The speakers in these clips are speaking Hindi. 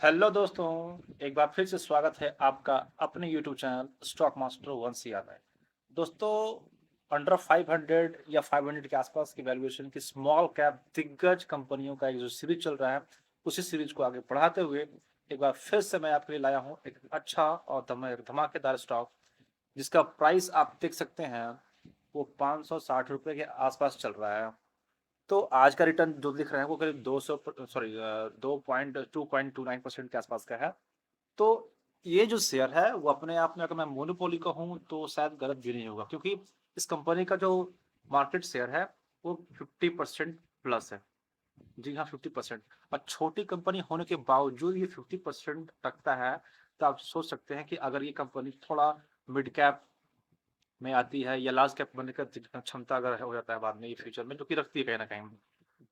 हेलो दोस्तों, एक बार फिर से स्वागत है आपका अपने YouTube channel stock master 1CR में। दोस्तों, अंडर 500 या 500 के आसपास की वैल्यूएशन की स्मॉल कैप दिग्गज कंपनियों का एक जो सीरीज चल रहा है, उसी सीरीज को आगे बढ़ाते हुए एक बार फिर से मैं आपके लिए लाया हूँ एक अच्छा और धमाकेदार स्टॉक, जिसका प्राइस आप देख सकते हैं वो 560 रुपये के आसपास चल रहा है। तो आज का रिटर्न जो दिख रहा है वो करीब 200 सॉरी 2.29% के आसपास का है। तो ये जो शेयर है वो अपने आप में अगर मैं मोनोपोली कहूँ तो शायद गलत भी नहीं होगा, क्योंकि इस कंपनी का जो मार्केट शेयर है वो 50% प्लस है। जी हाँ, 50%। और छोटी कंपनी होने के बावजूद ये 50% रखता है। तो आप सोच सकते हैं कि अगर ये कंपनी थोड़ा मिड कैप में आती है या लार्ज कैप बनने का क्षमता अगर हो जाता है बाद में ये फ्यूचर में, जो कि रखती है कहीं ना कहीं,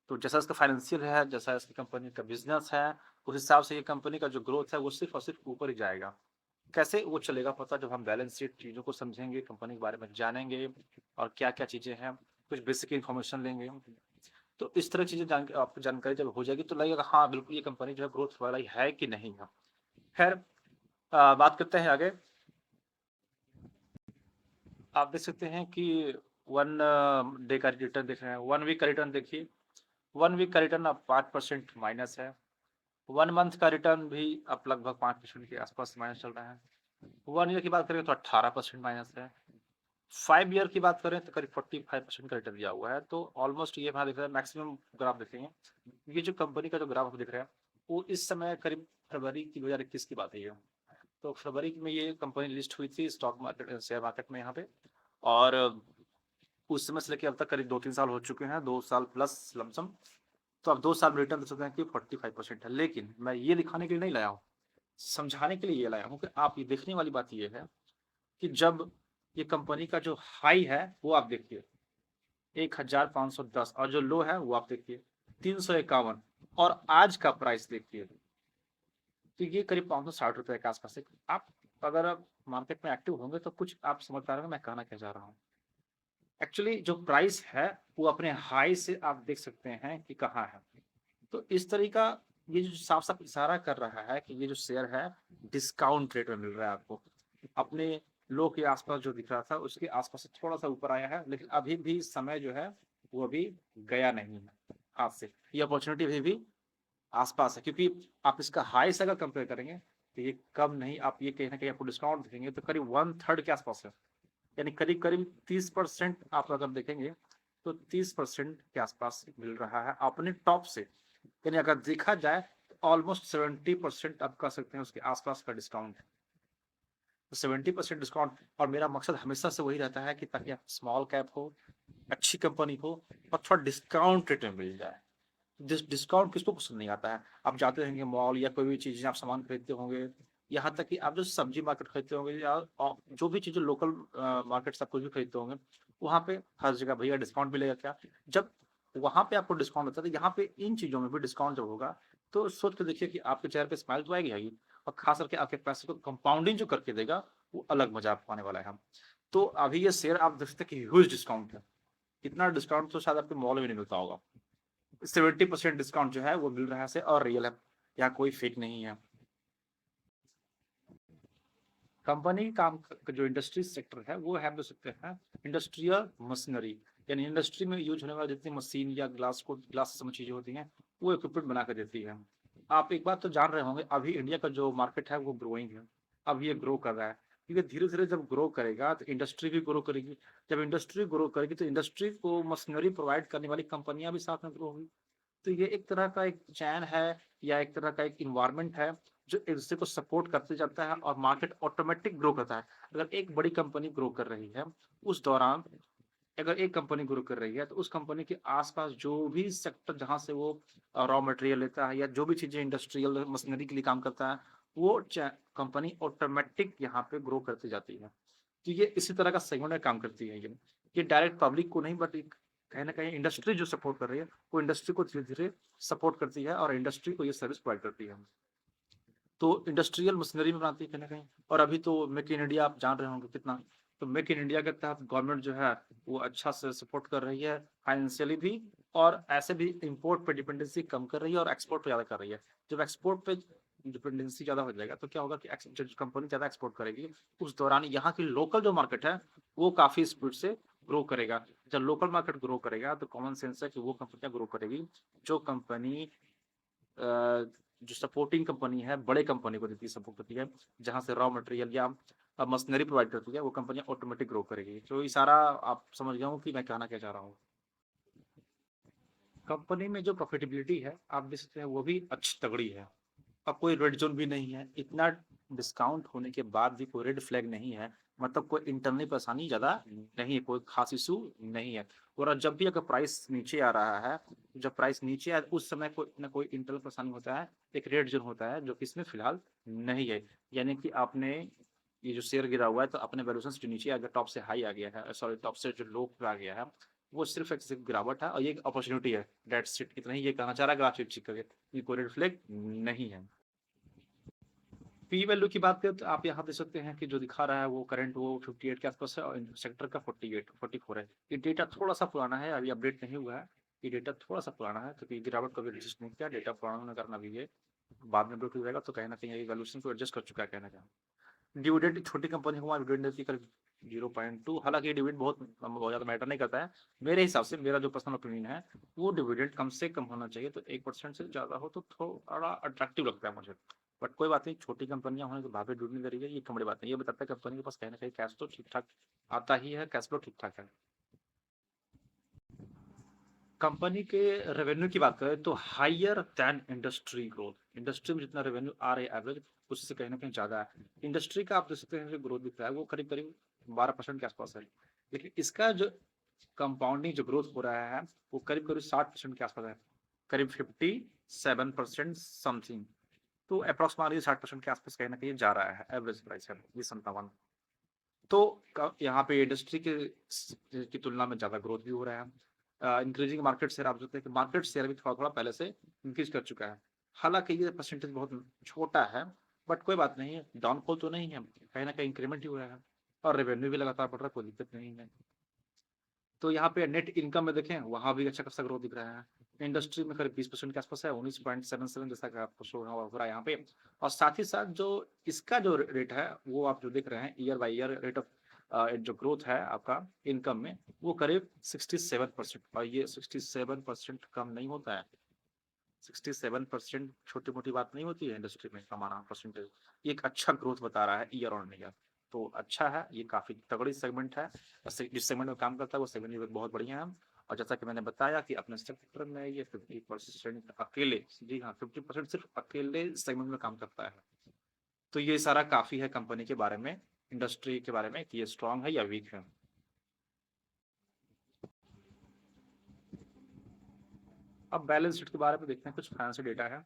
तो जैसा इसका फाइनेंशियल है, जैसा इसकी कंपनी का बिजनेस है, उस हिसाब से ये कंपनी का जो ग्रोथ है वो सिर्फ और सिर्फ ऊपर ही जाएगा। कैसे वो चलेगा पता, जब हम बैलेंस शीट चीज़ों को समझेंगे, कंपनी के बारे में जानेंगे और क्या क्या चीज़ें हैं, कुछ बेसिक इन्फॉर्मेशन लेंगे। तो इस तरह चीज़ें आपको जानकारी जब हो जाएगी तो लगेगा हाँ बिल्कुल ये कंपनी जो है ग्रोथ वाला ही है कि नहीं है। खैर, बात करते हैं आगे। आप देख सकते हैं कि वन डे का रिटर्न देख रहे हैं, 1 वीक का रिटर्न देखिए। 1 वीक का रिटर्न अब 5% माइनस है। 1 मंथ का रिटर्न भी अब लगभग 5% के आसपास माइनस चल रहा है। 1 ईयर की बात करें तो 18% माइनस है। 5 ईयर की बात करें तो करीब 45% का रिटर्न दिया हुआ है। तो ऑलमोस्ट ये हमारा दिख रहा है, मैक्सिमम ग्राफ देखेंगे। ये जो कंपनी का जो ग्राफ दिख रहा है वो इस समय करीब फरवरी की 2021 की बात है ये। तो फरवरी में ये कंपनी लिस्ट हुई थी स्टॉक मार्केट, शेयर मार्केट में यहाँ पे। और उस समय से लेकर अब तक करीब 2-3 साल हो चुके हैं, 2 साल प्लस लमसम। तो अब 2 साल में रिटर्न दे सकते हैं कि 45% है। लेकिन मैं ये दिखाने के लिए नहीं लाया हूँ, समझाने के लिए ये लाया हूँ कि आप ये देखने वाली बात ये है कि जब ये कंपनी का जो हाई है वो आप देखिए 1510, और जो लो है वो आप देखिए 351, और आज का प्राइस देखिए तो ये करीब 560 रुपए के आसपास है। आप अगर आप मार्केट में एक्टिव होंगे तो कुछ आप समझ पा रहे होंगे मैं कहना क्या चाह रहा हूँ। एक्चुअली जो प्राइस है वो अपने हाई से आप देख सकते हैं कि कहाँ है। तो इस तरीका ये जो साफ साफ इशारा कर रहा है कि ये जो शेयर है डिस्काउंट रेट में मिल रहा है आपको। अपने लो के आसपास जो दिख रहा था उसके आसपास से थोड़ा सा ऊपर आया है, लेकिन अभी भी समय जो है वो अभी गया नहीं है हाथ से। ये अपॉर्चुनिटी अभी भी आसपास है, क्योंकि आप इसका हाई से अगर कंपेयर करेंगे तो ये कम नहीं, आप ये कहीं ना कहीं आपको डिस्काउंट देखेंगे तो करीब 1/3 के आसपास है। यानी करीब करीब 30% आप अगर देखेंगे तो 30% के आसपास मिल रहा है अपने टॉप से। यानी अगर देखा जाए तो ऑलमोस्ट 70% आप कह सकते हैं उसके आसपास का डिस्काउंट है। तो 70% डिस्काउंट, और मेरा मकसद हमेशा से वही रहता है कि ताकि आप स्मॉल कैप हो, अच्छी कंपनी हो और थोड़ा डिस्काउंट रेट में मिल जाए। डिस्काउंट किसको पसंद नहीं आता है। आप जाते होंगे मॉल या कोई भी चीज़ आप सामान खरीदते होंगे, यहाँ तक कि आप जो सब्जी मार्केट खरीदते होंगे या जो भी चीज़ें लोकल मार्केट से आप कुछ भी खरीदते होंगे, वहाँ पे हर जगह भैया डिस्काउंट मिलेगा क्या। जब वहाँ पे आपको डिस्काउंट होता है तो यहाँ पे इन चीज़ों में भी डिस्काउंट जब होगा तो सोच के देखिए कि आपके चेहरे पे स्माइल तो आएगी आएगी, और खास करके आपके पैसे को कंपाउंडिंग जो करके देगा वो अलग मजा आपको आने वाला है। हम तो अभी ये शेयर आप देख सकते हैं कि ह्यूज डिस्काउंट है। इतना डिस्काउंट तो शायद आपके मॉल में नहीं मिलता होगा। 70% डिस्काउंट जो है वो मिल रहा है से, और रियल है, यहाँ कोई फेक नहीं है। कंपनी काम जो इंडस्ट्री सेक्टर है वो है बोल सकते हैं इंडस्ट्रियल मशीनरी, यानी इंडस्ट्री में यूज होने वाली जितनी मशीन या ग्लास समझ चीजें होती हैं वो इक्विपमेंट बना कर देती है। आप एक बात तो जान रहे होंगे, अभी इंडिया का जो मार्केट है वो ग्रोइंग है। अब ये ग्रो कर रहा है क्योंकि धीरे धीरे जब ग्रो करेगा तो इंडस्ट्री भी ग्रो करेगी। जब इंडस्ट्री ग्रो करेगी तो इंडस्ट्री को मशीनरी प्रोवाइड करने वाली कंपनियां भी साथ में ग्रो होंगी। तो ये एक तरह का एक चैन है या एक तरह का एक इन्वायरमेंट है जो एक दूसरे को सपोर्ट करते जाता है और मार्केट ऑटोमेटिक ग्रो करता है। अगर एक बड़ी कंपनी ग्रो कर रही है उस दौरान, अगर एक कंपनी ग्रो कर रही है तो उस कंपनी के आसपास जो भी सेक्टर जहां से वो रॉ मटेरियल लेता है या जो भी चीजें इंडस्ट्रियल मशीनरी के लिए काम करता है वो कंपनी ऑटोमेटिक यहाँ पे ग्रो करती जाती है। तो ये इसी तरह का सेगमेंट में काम करती है। ये डायरेक्ट पब्लिक को नहीं, बट कहीं ना कहीं इंडस्ट्री जो सपोर्ट कर रही है वो इंडस्ट्री को धीरे धीरे सपोर्ट करती है और इंडस्ट्री को ये सर्विस प्रोवाइड करती है। तो इंडस्ट्रियल मशीनरी में बनाती है कहीं ना कहीं। और अभी तो मेक इन इंडिया आप जान रहे होंगे कितना। तो मेक इन इंडिया के तहत गवर्नमेंट जो है वो अच्छा से सपोर्ट कर रही है फाइनेंशियली भी, और ऐसे भी इंपोर्ट पे डिपेंडेंसी कम कर रही है और एक्सपोर्ट पे ज़्यादा कर रही है। जब एक्सपोर्ट पे डिपेंडेंसी ज़्यादा हो जाएगा तो क्या होगा कि जो कंपनी ज़्यादा एक्सपोर्ट करेगी उस दौरान यहाँ की लोकल जो मार्केट है वो काफ़ी स्पीड से ग्रो करेगा। जब लोकल मार्केट ग्रो करेगा तो कॉमन सेंस है कि वो कंपनियाँ ग्रो करेगी जो कंपनी जो सपोर्टिंग कंपनी है बड़े कंपनी को देती है, सपोर्ट करती है, जहाँ से रॉ मटेरियल या मशीनरी प्रोवाइड करती है, वो कंपनियां ऑटोमेटिक ग्रो करेगी। तो ये सारा आप समझ गए हो कि मैं कहना क्या चाह रहा हूँ। कंपनी में जो प्रॉफिटेबिलिटी है आप देख सकते हैं वो भी अच्छी तगड़ी है। अब कोई रेड जोन भी नहीं है, इतना डिस्काउंट होने के बाद भी कोई रेड फ्लैग नहीं है, मतलब कोई इंटरनल परेशानी ज़्यादा नहीं है, कोई खास इशू नहीं है। और जब भी अगर प्राइस नीचे आ रहा है, जब प्राइस नीचे आए उस समय कोई ना कोई इंटरनल परेशानी होता है, एक रेड जोन होता है जो कि इसमें फिलहाल नहीं है। यानी कि आपने ये जो शेयर गिरा हुआ है तो अपने वैल्यूएशन से जो नीचे आ गया, टॉप से हाई आ गया है, सॉरी टॉप से जो लो पे आ गया है, वो सिर्फ एक सिर्फ गिरावट है और ये एक अपॉर्चुनिटी है। डेट्स इट, इतना ही ये कहना चाह रहा है ग्राफ चेक करके, ये कोई रेड फ्लैग नहीं है। पी वैल्यू की बात करें तो आप यहाँ देख सकते हैं कि जो दिखा रहा है वो करंट वो 58 के आसपास है और सेक्टर का 44 है। ये डेटा थोड़ा सा पुराना है, अभी अपडेट नहीं हुआ है। ये डेटा थोड़ा सा पुराना है क्योंकि गिरावट को भी एडजस्ट नहीं किया, डेटा पुराना होने के कारण अभी ये बाद में अपडेट हो जाएगा तो कहीं ना कहीं ये वैल्यूएशन को एडजस्ट कर चुका है कहना क्या। डिविडेंड छोटी कंपनी को डिविडेंड देती है करीब 0.2, हालांकि डिविडेंड बहुत ज़्यादा मैटर नहीं करता है मेरे हिसाब से। मेरा जो पर्सनल ओपिनियन है वो डिविडेंड कम से कम होना चाहिए, तो 1% से ज़्यादा हो तो थोड़ा अट्रैक्टिव लगता है मुझे। बट कोई बात नहीं, छोटी कंपनियां होने के बाद भी डिविडेंड दे रही है, ये कम बड़ी बात नहीं, ये बताता है कंपनी के पास कहीं ना कहीं कैश तो ठीक ठाक आता ही है, कैश फ्लो ठीक ठाक है। कंपनी के रेवेन्यू की बात करें तो higher than industry growth, industry में जितना रेवेन्यू आ रहा है एवरेज उससे कहीं ना कहीं ज़्यादा है। इंडस्ट्री का आप देख सकते हैं जो ग्रोथ दिख रहा है वो करीब करीब 12% के आसपास है, लेकिन इसका जो कंपाउंडिंग जो ग्रोथ हो रहा है वो करीब करीब 60% के आसपास है, करीब 57% समथिंग। तो अप्रोक्सीमेटली 60% के आसपास कहीं ना कहीं जा रहा है, एवरेज प्राइस है ये 57। तो यहाँ पे इंडस्ट्री के की तुलना में ज़्यादा ग्रोथ भी हो रहा है। इंक्रीजिंग मार्केट शेयर, आप देखते हैं कि मार्केट शेयर भी थोड़ा थोड़ा पहले से इंक्रीज कर चुका है। हालांकि ये परसेंटेज बहुत छोटा है, बट कोई बात नहीं है, डाउनफॉल तो नहीं है, कहीं ना कहीं इंक्रीमेंट ही हो रहा है और रेवेन्यू भी लगातार बढ़ रहा है, कोई दिक्कत नहीं है। तो यहाँ पे नेट इनकम में देखें वहाँ भी अच्छा खासा ग्रोथ दिख रहा है। इंडस्ट्री में करीब 20% के आसपास है, 19.77 जैसा कि आपको शो हो रहा है यहाँ पे। और साथ ही साथ जो इसका जो रेट है वो आप जो देख रहे हैं year by year rate of जो ग्रोथ है आपका इनकम में वो करीब 67%, और ये 67% कम नहीं होता है। 67% छोटी मोटी बात नहीं होती है इंडस्ट्री में कमाना परसेंटेज। ये एक अच्छा ग्रोथ बता रहा है ईयर ऑन ईयर, तो अच्छा है, ये काफी तगड़ी सेगमेंट है। जिस सेगमेंट में काम करता है वो सेगमेंट भी बहुत बढ़िया है। और जैसा कि मैंने बताया कि अपने सेक्टर में ये 50% अकेले, जी हाँ 50% सिर्फ अकेले सेगमेंट में काम करता है। तो ये सारा काफी है कंपनी के बारे में, इंडस्ट्री के बारे में कि ये स्ट्रांग है या वीक है। अब बैलेंस शीट के बारे में देखते हैं, कुछ फाइनेंशियल डेटा है।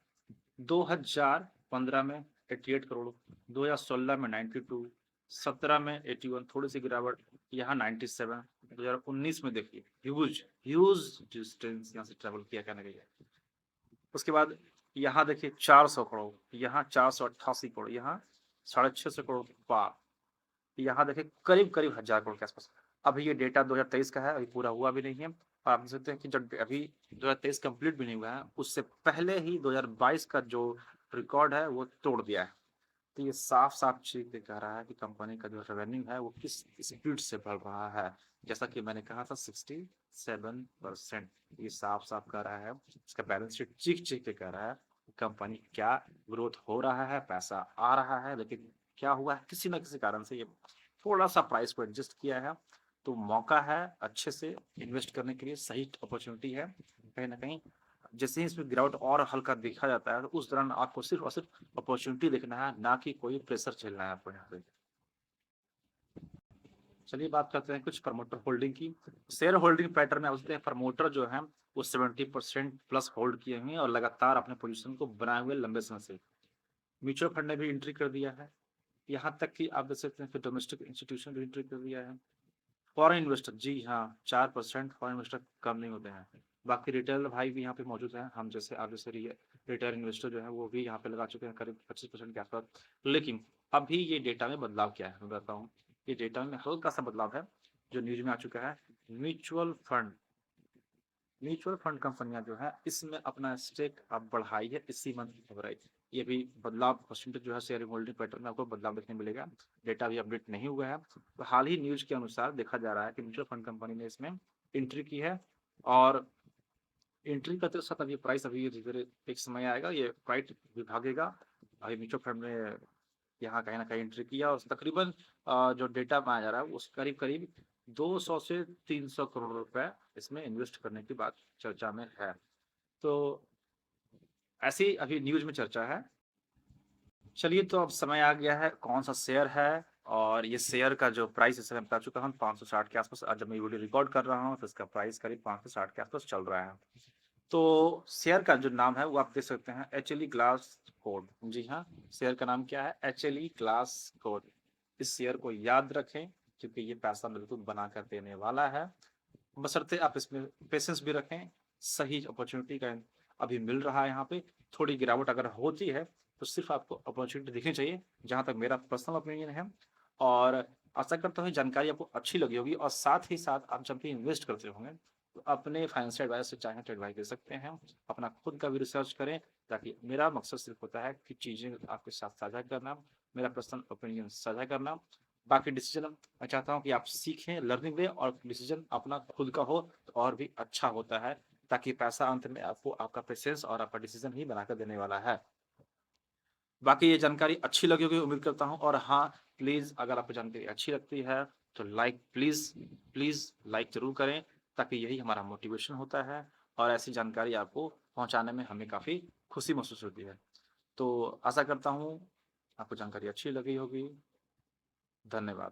2015 में 88 करोड़, 2016 में 92, 17 में 81, थोड़ी सी गिरावट, यहाँ 97, 2019 में देखिए ह्यूज ह्यूज डिस्टेंस यहाँ से ट्रेवल किया कहने गया। उसके बाद यहाँ देखिए 400 करोड़, यहाँ 488 करोड़, यहाँ 650 करोड़ पार, यहाँ देखिए करीब करीब 1000 करोड़ के आसपास। अभी ये डेटा 2023 का है, अभी पूरा हुआ भी नहीं है। और आप देख सकते हैं कि जब अभी 2023 कंप्लीट भी नहीं हुआ है उससे पहले ही 2022 का जो रिकॉर्ड है वो तोड़ दिया है। तो ये साफ साफ चीज दिखा रहा है कि कंपनी का जो रेवेन्यू है वो किस स्पीड से बढ़ रहा है। जैसा कि मैंने कहा था 67%, ये साफ साफ कह रहा है, इसका बैलेंस शीट चीख चीख के कह रहा है कंपनी क्या ग्रोथ हो रहा है, पैसा आ रहा है, लेकिन क्या हुआ है किसी ना किसी कारण से ये थोड़ा सा प्राइस को एडजस्ट किया है। तो मौका है अच्छे से इन्वेस्ट करने के लिए, सही अपॉर्चुनिटी है कहीं ना कहीं। जैसे ही इसमें गिरावट और हल्का देखा जाता है तो उस दौरान आपको सिर्फ और सिर्फ अपॉर्चुनिटी देखना है, ना कि कोई प्रेशर झेलना है आपको यहाँ पे। चलिए बात करते हैं कुछ प्रमोटर होल्डिंग की। शेयर होल्डिंग पैटर्न में उसके प्रमोटर जो है वो 70% प्लस होल्ड किए हुए हैं और लगातार अपने पोजीशन को बनाए हुए लंबे समय से। म्यूचुअल फंड ने भी एंट्री कर दिया है, यहाँ तक कि आप देख सकते हैं कि डोमेस्टिक इंस्टीट्यूशन भी एंट्री कर दिया है। फॉरेन इन्वेस्टर, जी हाँ 4% फॉरेन इन्वेस्टर कम नहीं होते हैं। बाकी रिटेल भाई भी यहाँ पे मौजूद हैं, हम जैसे आप जैसे रिटेल इन्वेस्टर जो है वो भी यहाँ पे लगा चुके हैं करीब 25% के आसपास। लेकिन अभी ये डेटा में बदलाव क्या है मैं बताता हूँ। ये डेटा में हल्का सा बदलाव है जो न्यूज में आ चुका है। म्यूचुअल फंड, म्यूचुअल फंड कंपनियां जो है इसमें अपना स्टेक अब बढ़ाई है, इसी मंथ की खबर आई। ये भी बदलाव परसेंटेज जो है शेयर होल्डिंग पैटर्न में आपको बदलाव देखने मिलेगा। डेटा अभी अपडेट नहीं हुआ है। तो हाल ही न्यूज़ के अनुसार देखा जा रहा है कि म्यूचुअल फंड कंपनी ने इसमें एंट्री की है और एंट्री करते साथ अभी प्राइस अभी धीरे-धीरे एक समय आएगा, ये प्राइस भी भागेगा। अभी म्यूचुअल फंड ने यहाँ कहीं न कहीं एंट्री किया और तकरीबन जो डेटा पाया जा रहा है उस करीब-करीब 200 से 300 करोड़ रुपए इसमें इन्वेस्ट करने की बात चर्चा में है। तो ऐसी अभी न्यूज़ में चर्चा है। चलिए तो अब समय आ गया है कौन-सा शेयर है और ये शेयर का जो प्राइस इस समय बता चुका हूँ 560 के आस-पास। आज जब मैं ये वीडियो रिकॉर्ड कर रहा हूँ तो इसका प्राइस करीब 560 के आस-पास चल रहा है। तो शेयर का जो नाम है वो आप देख सकते हैं एचएलई ग्लास कोड। जी हाँ, शेयर का नाम क्या है? HLE glass code. इस शेयर को याद रखें क्योंकि ये पैसा बिल्कुल बना कर देने वाला है। बशर्ते आप इसमें पेशेंस भी रखें, सही अपॉर्चुनिटी का अभी मिल रहा है यहाँ पे। थोड़ी गिरावट अगर होती है तो सिर्फ़ आपको अपॉर्चुनिटी देखनी चाहिए, जहाँ तक मेरा पर्सनल ओपिनियन है। और आशा करता हूँ जानकारी आपको अच्छी लगी होगी और साथ ही साथ आप जब भी इन्वेस्ट करते होंगे, तो अपने फाइनेंशियल एडवाइज़र से चाहें तो एडवाइस ले सकते हैं। अपना खुद का भी रिसर्च करें ताकि मेरा मकसद सिर्फ़ होता है कि चीज़ें आपके साथ साझा करना, मेरा पर्सनल ओपिनियन साझा करना। बाकी डिसीज़न मैं चाहता हूँ कि आप सीखें, लर्निंग लें और डिसीज़न अपना खुद का हो तो और भी अच्छा होता है, ताकि पैसा अंत में आपको आपका पेशेंस और आपका डिसीज़न ही बनाकर देने वाला है। बाकी ये जानकारी अच्छी लगी होगी उम्मीद करता हूँ और हाँ, प्लीज़ अगर आपको जानकारी अच्छी लगती है तो लाइक प्लीज़ लाइक ज़रूर करें ताकि यही हमारा मोटिवेशन होता है और ऐसी जानकारी आपको पहुँचाने में हमें काफ़ी खुशी महसूस होती है। तो आशा करता हूँ आपको जानकारी अच्छी लगी होगी। धन्यवाद।